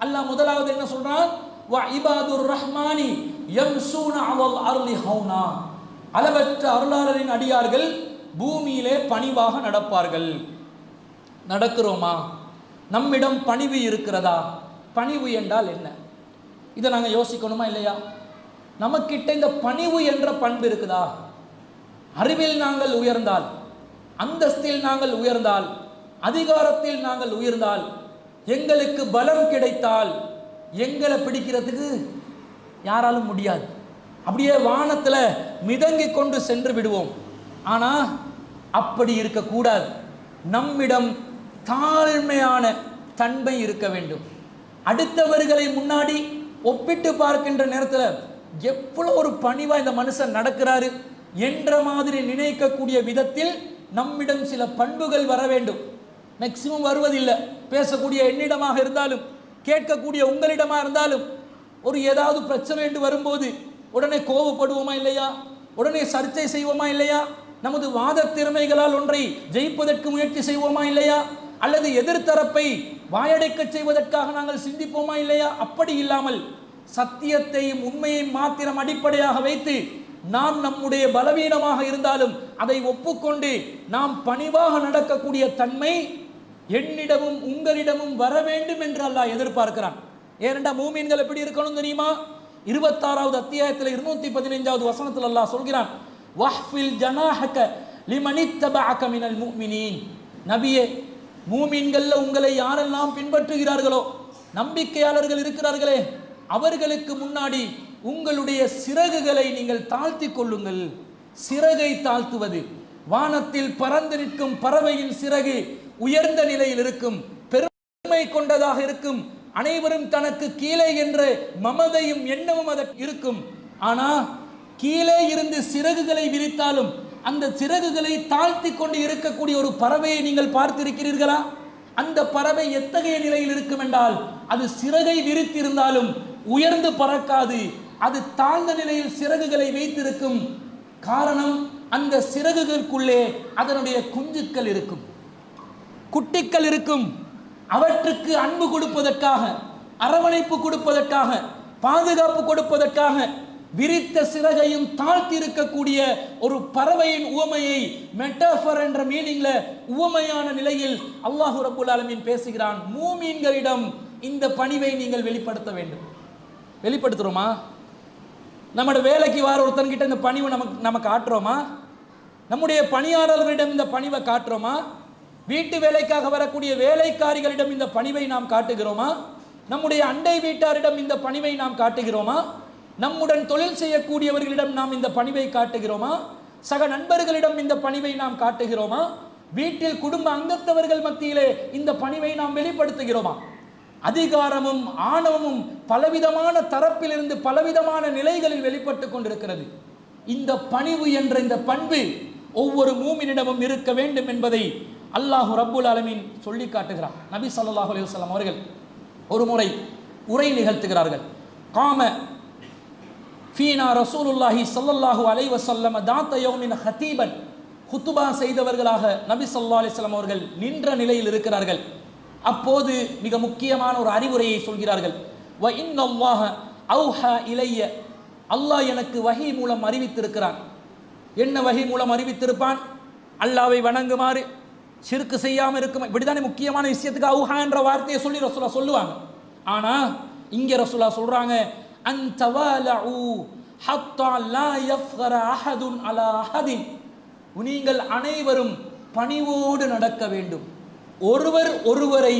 அல்லாஹ் முதலாவது என்ன சொல்றான்? வ இபாதுர் ரஹ்மானி யம்ஷூன அலல் அர்லி ஹௌனா. அளவற்ற அருளாளரின் அடியார்கள் பூமியிலே பணிவாக நடப்பார்கள். நடக்கிறோமா? நம்மிடம் பணிவு இருக்கிறதா? பணிவு என்றால் என்ன? இதை நாங்கள் யோசிக்கணுமா இல்லையா? நமக்கிட்ட இந்த பணிவு என்ற பண்பு இருக்குதா? அறிவில் நாங்கள் உயர்ந்தால், அந்தஸ்தில் நாங்கள் உயர்ந்தால், அதிகாரத்தில் நாங்கள் உயர்ந்தால், எங்களுக்கு பலம் கிடைத்தால் எங்களை பிடிக்கிறதுக்கு யாராலும் முடியாது. அப்படியே வானத்தில் மிதங்கி கொண்டு சென்று விடுவோம். ஆனால் அப்படி இருக்கக்கூடாது. நம்மிடம் தாழ்மையான தன்மை இருக்க வேண்டும். அடுத்தவர்களை முன்னாடி ஒப்பிட்டு பார்க்கின்ற நேரத்தில் எவ்வளோ ஒரு பணிவாக இந்த மனுஷன் நடக்கிறாரு என்ற மாதிரி நினைக்கக்கூடிய விதத்தில் நம்மிடம் சில பண்புகள் வர வேண்டும். மேக்சிமம் வருவதில்லை. பேசக்கூடிய என்னிடமாக இருந்தாலும், கேட்கக்கூடிய உங்களிடமாக இருந்தாலும், ஒரு ஏதாவது பிரச்சனை என்று வரும்போது உடனே கோபப்படுவோமா இல்லையா? உடனே சர்ச்சை செய்வோமா இல்லையா? நமது வாத திறமைகளால் ஒன்றை ஜெயிப்பதற்கு முயற்சி செய்வோமா இல்லையா? அல்லது எதிர்த்தரப்பை வாயடைக்க செய்வதற்காக நாங்கள் சிந்திப்போமா இல்லையா? அப்படி இல்லாமல் சத்தியத்தையும் உண்மையையும் மாத்திரம் அடிப்படையாக வைத்து நாம் நம்முடைய பலவீனமாக இருந்தாலும் அதை ஒப்புக்கொண்டு நாம் பணிவாக நடக்கக்கூடிய தன்மை என்னிடமும் உங்களிடமும் வர வேண்டும் என்று அல்லாஹ் எதிர்பார்க்கிறான். ஏனென்றா மூமின்கள் எப்படி இருக்கணும் தெரியுமா? 26வது அத்தியாயத்தில் 215வது வசனத்தில் அல்லாஹ் சொல்கிறான், வஹ்ஃபில் ஜனாஹக லிமனித்தபஅக மினல் முஃமினீன். நபியே, மூமின்கள்ல உங்களை யாரெல்லாம் பின்பற்றுகிறார்களோ, நம்பிக்கையாளர்கள் இருக்கிறார்களே, அவர்களுக்கு முன்னாடி உங்களுடைய சிறகுகளை நீங்கள் தாழ்த்தி கொள்ளுங்கள். சிறகை தாழ்த்துவது, வானத்தில் பறந்து நிற்கும் பறவையின் சிறகு உயர்ந்த நிலையில் இருக்கும், பெருமை கொண்டதாக இருக்கும், அனைவரும் தனக்கு கீழே என்ற மமதையும் எண்ணமும் அதற்கு இருக்கும். ஆனா கீழே இருந்து சிறகுகளை விரித்தாலும் அந்த சிறகுகளை தாழ்த்தி கொண்டு இருக்கக்கூடிய ஒரு பறவையை நீங்கள் பார்த்திருக்கிறீர்களா? அந்த பறவை எத்தகைய நிலையில் இருக்கும் என்றால், அது சிறகை விரித்திருந்தாலும் உயர்ந்து பறக்காது. அது தாழ்ந்த நிலையில் சிறகுகளை வைத்திருக்கும். காரணம், அந்த சிறகுகளுக்குள்ளே அதனுடைய குஞ்சுக்கள் இருக்கும், குட்டிகள் இருக்கும். அவற்றுக்கு அன்பு கொடுப்பதற்காக, அரவணைப்பு கொடுப்பதற்காக, பாதுகாப்பு கொடுப்பதற்காக விரித்த சிறகையும் தாழ்த்தி இருக்கக்கூடிய ஒரு பறவையின் உவமையை மெட்டாஃபர் என்ற மீனிங்ல உவமையான நிலையில் அல்லாஹ் ரப்புல் ஆலமீன் பேசுகிறான். மூமீன்களிடம் இந்த பணிவை நீங்கள் வெளிப்படுத்த வேண்டும். வெளிப்படுத்துறோமா? நம்முடைய வேலைக்கு வர ஒருத்தன்கிட்ட இந்த பணிவை நம்ம காட்டுறோமா? நம்முடைய பணியாளர்களிடம் இந்த பணிவை காட்டுறோமா? வீட்டு வேலைக்காக வரக்கூடிய வேலைக்காரிகளிடம் இந்த பணிவை நாம் காட்டுகிறோமா? நம்முடைய அண்டை வீட்டாரிடம் இந்த பணிவை நாம் காட்டுகிறோமா? நம்முடன் தொழில் செய்யக்கூடியவர்களிடம் நாம் இந்த பணிவை காட்டுகிறோமா? சக நண்பர்களிடம் இந்த பணிவை நாம் காட்டுகிறோமா? வீட்டில் குடும்ப அங்கத்தவர்கள் மத்தியிலே இந்த பணிவை நாம் வெளிப்படுத்துகிறோமா? அதிகாரமும் ஆணவமும் பலவிதமான தரப்பிலிருந்து பலவிதமான நிலைகளில் வெளிப்பட்டு கொண்டிருக்கிறது. இந்த பணிவு என்ற இந்த பண்பு ஒவ்வொரு மூமினிடமும் இருக்க வேண்டும் என்பதை அல்லாஹ் ரப்புல் ஆலமீன் சொல்லி காட்டுகிறார். நபி ஸல்லல்லாஹு அலைஹி வஸல்லம் அவர்கள் ஒரு முறை உரை நிகழ்த்துகிறார்கள். காம ஃபீனா ரசூலுல்லாஹி ஸல்லல்லாஹு அலைஹி வஸல்லம் தாத்த யௌமின் ஹதீபன். ஹுத்துபா செய்தவர்களாக நபி ஸல்லல்லாஹு அலைஹி வஸல்லம் அவர்கள் நின்ற நிலையில் இருக்கிறார்கள். அப்போது மிக முக்கியமான ஒரு அறிவுரையை சொல்கிறார்கள். வ இன்னல்லாஹ அவ்ஹா இலைய. அல்லாஹ் எனக்கு வஹி மூலம் அறிவித்திருக்கிறான். என்ன வஹி மூலம் அறிவித்திருப்பான்? அல்லாஹ்வை வணங்குமாறு, ஷிர்க் செய்யாமல் இருக்கும். இப்படித்தானே முக்கியமான விஷயத்துக்கு அவ்ஹா என்ற வார்த்தையை சொல்லி ரசூலா சொல்லுவாங்க. ஆனா இங்கே ரசூலா சொல்றாங்க, அன்தவாலு ஹத்தா லா யஃப்கர அஹதுன் அலா அஹதின். நீங்கள் அனைவரும் பணிவோடு நடக்க வேண்டும். ஒருவர் ஒருவரை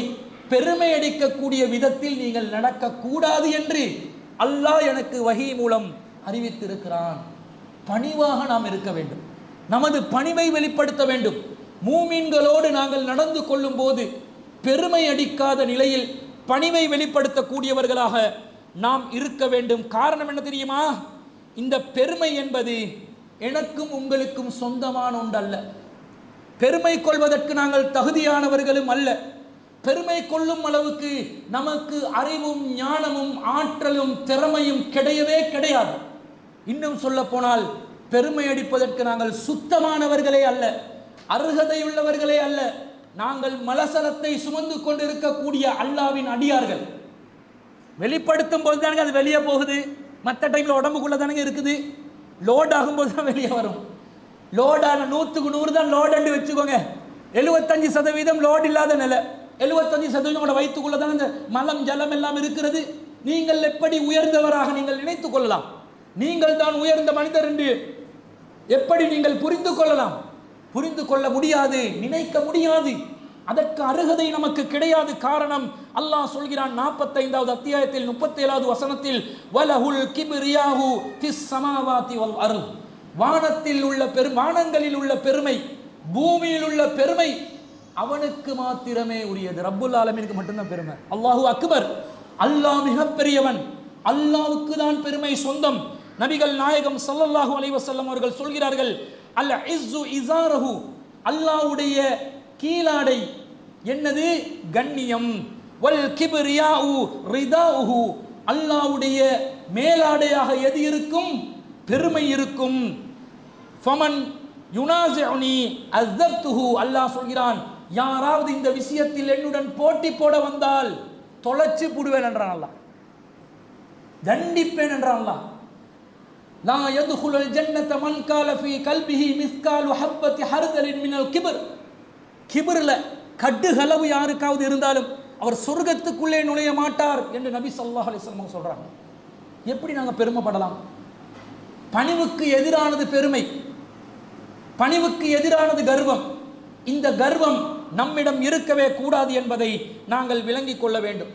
பெருமை அடிக்கக்கூடிய விதத்தில் நீங்கள் நடக்கக்கூடாது என்று அல்லாஹ் எனக்கு வஹி மூலம் அறிவித்திருக்கிறான். பணிவாக நாம் இருக்க வேண்டும். நமது பணிவை வெளிப்படுத்த வேண்டும். மூமின்களோடு நாங்கள் நடந்து கொள்ளும் போது பெருமை அடிக்காத நிலையில் பணிவை வெளிப்படுத்தக்கூடியவர்களாக நாம் இருக்க வேண்டும். காரணம் என்ன தெரியுமா? இந்த பெருமை என்பது எனக்கும் உங்களுக்கும் சொந்தமான ஒன்றல்ல. பெருமை கொள்வதற்கு நாங்கள் தகுதியானவர்களும் அல்ல. பெருமை கொள்ளும் அளவுக்கு நமக்கு அறிவும் ஞானமும் ஆற்றலும் திறமையும் கிடையவே கிடையாது. இன்னும் சொல்ல போனால் பெருமை அடிப்பதற்கு நாங்கள் சுத்தமானவர்களே அல்ல, அருகதையுள்ளவர்களே அல்ல. நாங்கள் மலசலத்தை சுமந்து கொண்டிருக்கக்கூடிய அல்லாவின் அடியார்கள். வெளிப்படுத்தும் போது தானே அது வெளியே போகுது. மற்ற டைமில் உடம்புக்குள்ளே தானே இருக்குது. லோட் ஆகும்போது தான் வெளியே வரும். லோடான 100க்கு 100 தான் லோடுன்னு வச்சுக்கோங்க. 75% லோடு இல்லாத நிலை. 75% உங்களோட வயிற்றுக்குள்ளே தான் இந்த மலம் ஜலம் எல்லாம் இருக்கிறது. நீங்கள் எப்படி உயர்ந்தவராக நீங்கள் நினைத்துக் கொள்ளலாம்? நீங்கள் தான் உயர்ந்த மனிதர் என்று எப்படி நீங்கள் புரிந்து கொள்ளலாம்? புரிந்து கொள்ள முடியாது, நினைக்க முடியாது. அதற்கு அருகதை நமக்கு கிடையாது. காரணம், அல்லாஹ் சொல்கிறான் 45வது அத்தியாயத்தில் 37வது வசனத்தில், வலஹுல் கிப்ரியாஹு ஃபிஸ் ஸமாவாதி வல் அர்த். வானத்தில் உள்ள வானங்களில் உள்ள பெருமை, பூமியில் உள்ள பெருமை அவனுக்கு மாத்திரமே உரியது. ரப்புல் ஆலமீனுக்கு மட்டும்தான் பெருமை. அல்லாஹு அக்பர். அல்லாஹ் மிகப்பெரியவன். அல்லாஹ்வுக்கு தான் பெருமை சொந்தம். நபிகள் நாயகம் ஸல்லல்லாஹு அலைஹி வஸல்லம் அவர்கள் சொல்கிறார்கள், அல் இஸ்ஸு இஸாரஹு. அல்லாஹ்வுடைய கீழாடை என்னது? கண்ணியம். வல் கிப்ரியாஉ ரிதாஉஹு. அல்லாஹ்வுடைய மேலாடையாக எது இருக்கும்? பெருமை இருக்கும். ஃபமன் யுனாஸிஉனி அஸப்துஹு. அல்லாஹ் சொல்கிறான், யாராவது இந்த விஷயத்தில் என்னுடன் போட்டி போட வந்தால் தொலைச்சு புடுவேன் என்றான் அல்லாஹ், தண்டிப்பேன் என்றான் அல்லாஹ். லா யதுகுலுல் ஜன்னத மன் கால ஃபீ கல்பிஹி மிஸ்காலு ஹப்பத்தி ஹர்தலின் மினல் கிப்ர். கிப்ர்ல கடுகளவு யாருக்காவது இருந்தாலும் அவர் சொர்க்கத்துக்குள்ளே நுழைய மாட்டார் என்று நபி ஸல்லல்லாஹு அலைஹி வஸல்லம் சொல்றாங்க. எப்படி நாங்கள் பெருமைப்படலாம்? பணிவுக்கு எதிரானது பெருமை, பணிவுக்கு எதிரானது கர்வம். இந்த கர்வம் நம்மிடம் இருக்கவே கூடாது என்பதை நாங்கள் விளங்கிக் கொள்ள வேண்டும்.